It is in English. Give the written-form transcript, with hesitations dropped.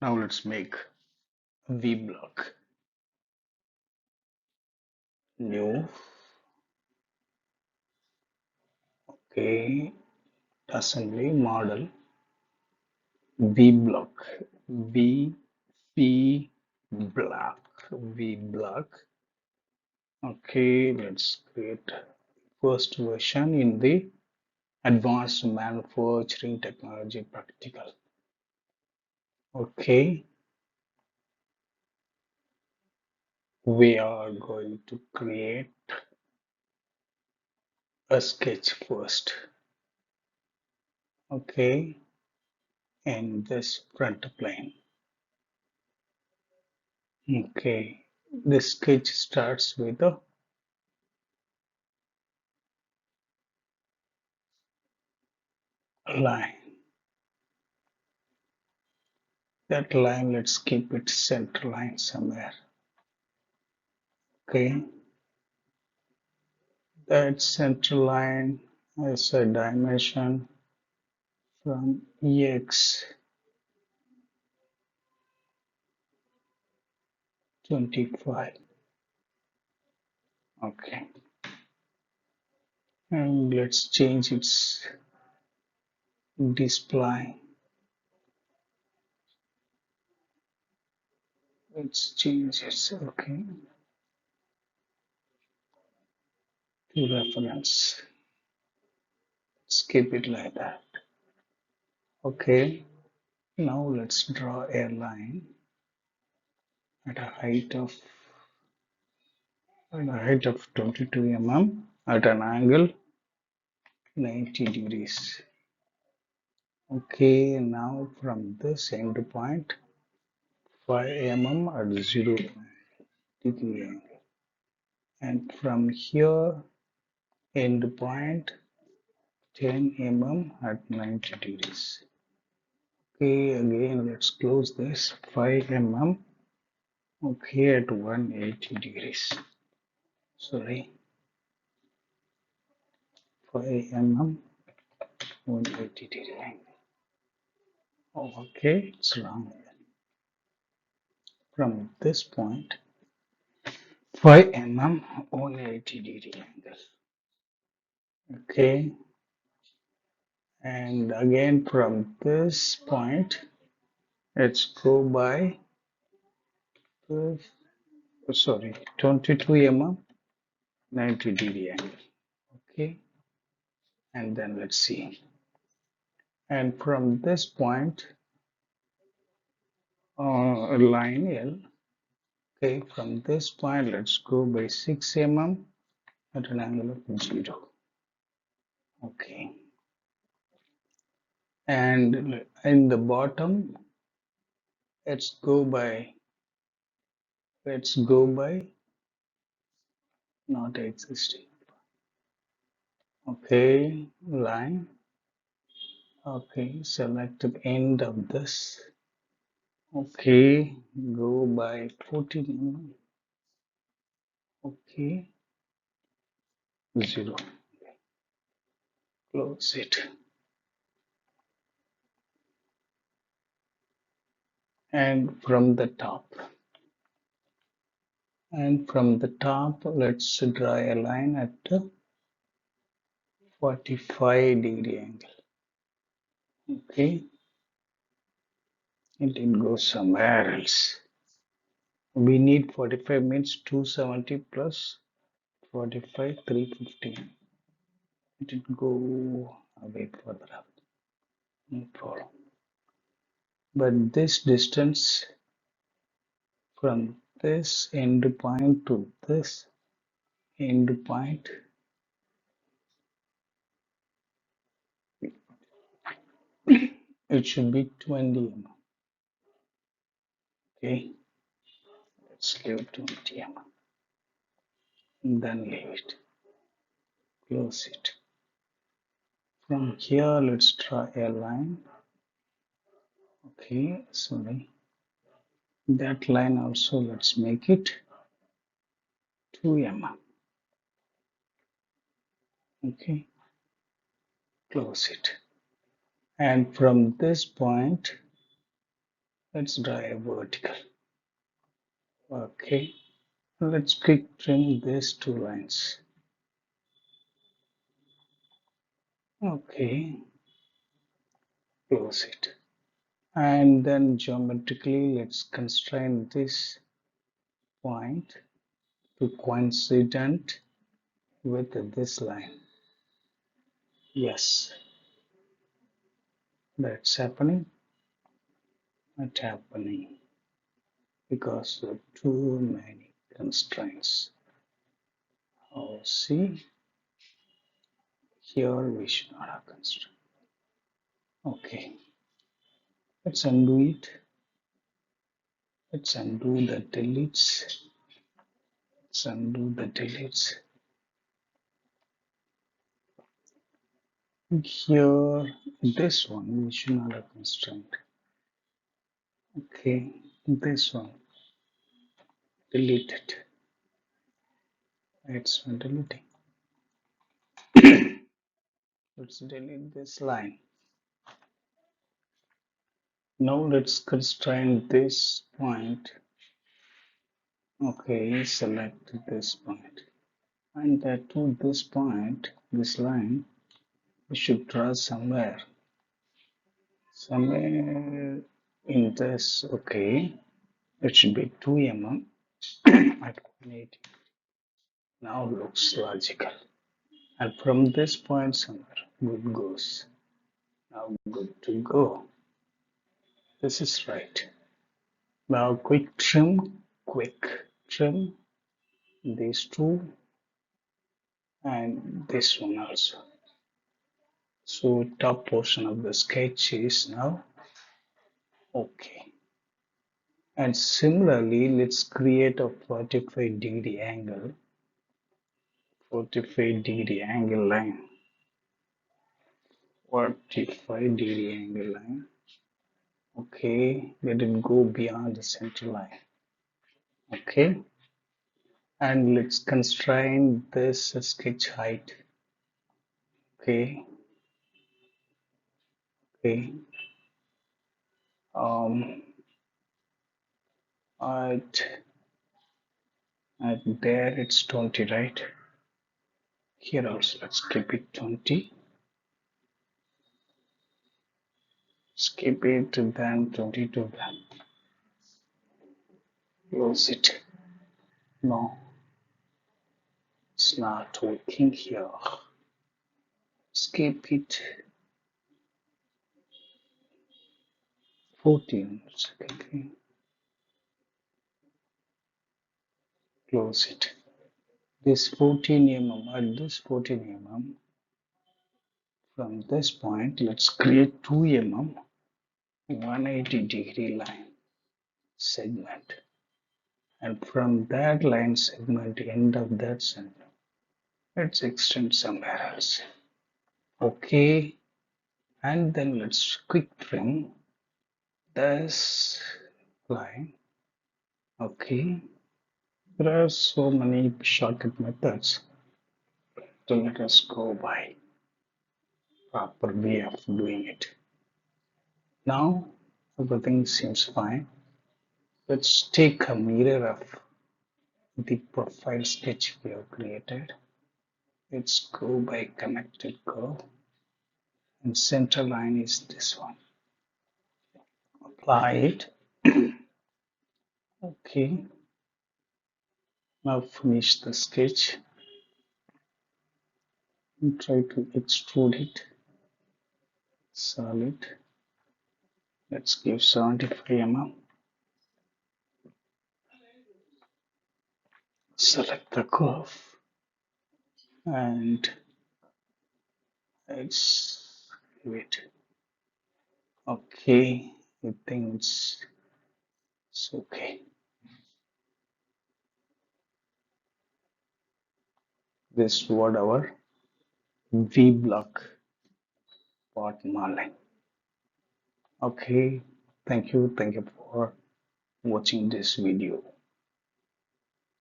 Now let's make V block. New. Okay. Assembly model. V block. V C block. V block. Okay. Let's create first version in the advanced manufacturing technology practical. Okay. We are going to create a sketch first. Okay, and this front plane. Okay, the sketch starts with a line. That line, let's keep it center line somewhere. Okay, that center line has a dimension from EX 25. Okay, and let's change its display. Let's change it. Okay, to reference. Let's keep it like that. Okay, now let's draw a line at a height of 22 mm at an angle 90 degrees. Okay, now from this end point 5 mm at 0 degree angle, and from here end point 10 mm at 90 degrees. Okay, again let's close this 5 mm. Okay, at 180 degrees. Sorry, 5 mm 180 degree angle. Oh, okay, it's wrong. From this point 5 mm 180 degree angle. Okay, and again from this point let's go by 22 mm 90 degree angle. Okay, and then let's see, and from this point line L. Okay, from this point let's go by 6 mm at an angle of 0. Okay, and in the bottom let's go by not existing. Okay, line. Okay, select the end of this. Okay, go by 14 mm. Okay, 0. Close it. And from the top. Let's draw a line at a 45 degree angle. Okay, it didn't go somewhere else. We need 45 means 270 plus 45, 315. It didn't go away further up. No problem. But this distance from this end point to this end point it should be 20 mm. Okay, let's leave 20 mm. And then leave it. Close it. From here, let's draw a line. Okay, sorry. That line also, let's make it 2 mm. Okay, close it. And from this point, Let's draw a vertical. Okay, let's quick trim these two lines. Okay, close it. And then geometrically, let's constrain this point to coincident with this line. Yes, that's happening. Not happening because of too many constraints. Oh, see, here we should not have constraint. Okay, let's undo it. Let's undo the deletes. Let's undo the deletes. Here, this one we should not have constraint. Okay, this one delete it. It's deleting. Let's delete this line. Now let's constrain this point. Okay, select this point. And to this point, this line, we should draw somewhere. Somewhere in this, okay. It should be 2 mm at 180. Now looks logical. And from this point somewhere, good goes. Now good to go. This is right. Now quick trim these two and this one also. So top portion of the sketch is now okay. And similarly, let's create a 45-degree angle, 45-degree angle line, 45-degree angle line. Okay, let it go beyond the center line. Okay, and let's constrain this sketch height. Okay, okay. Um, at there it's 20, right? Here also let's keep it 20. Skip it then 22. Close it. No, it's not working here. Skip it. 14. Okay. Close it. This 14 mm at this 14 mm. From this point, let's create 2 mm 180-degree line segment. And from that line segment, end of that segment, let's extend somewhere else. Okay. And then let's quick trim this line. Okay. There are so many shortcut methods. So let us go by proper way of doing it. Now everything seems fine. Let's take a mirror of the profile sketch we have created. Let's go by connected curve, and center line is this one. Apply it. Okay. Now finish the sketch and try to extrude it. Solid. Let's give 75 mm. Select the curve and let's give it. Okay, I think it's okay. This is what our V block part marking. Okay, thank you for watching this video.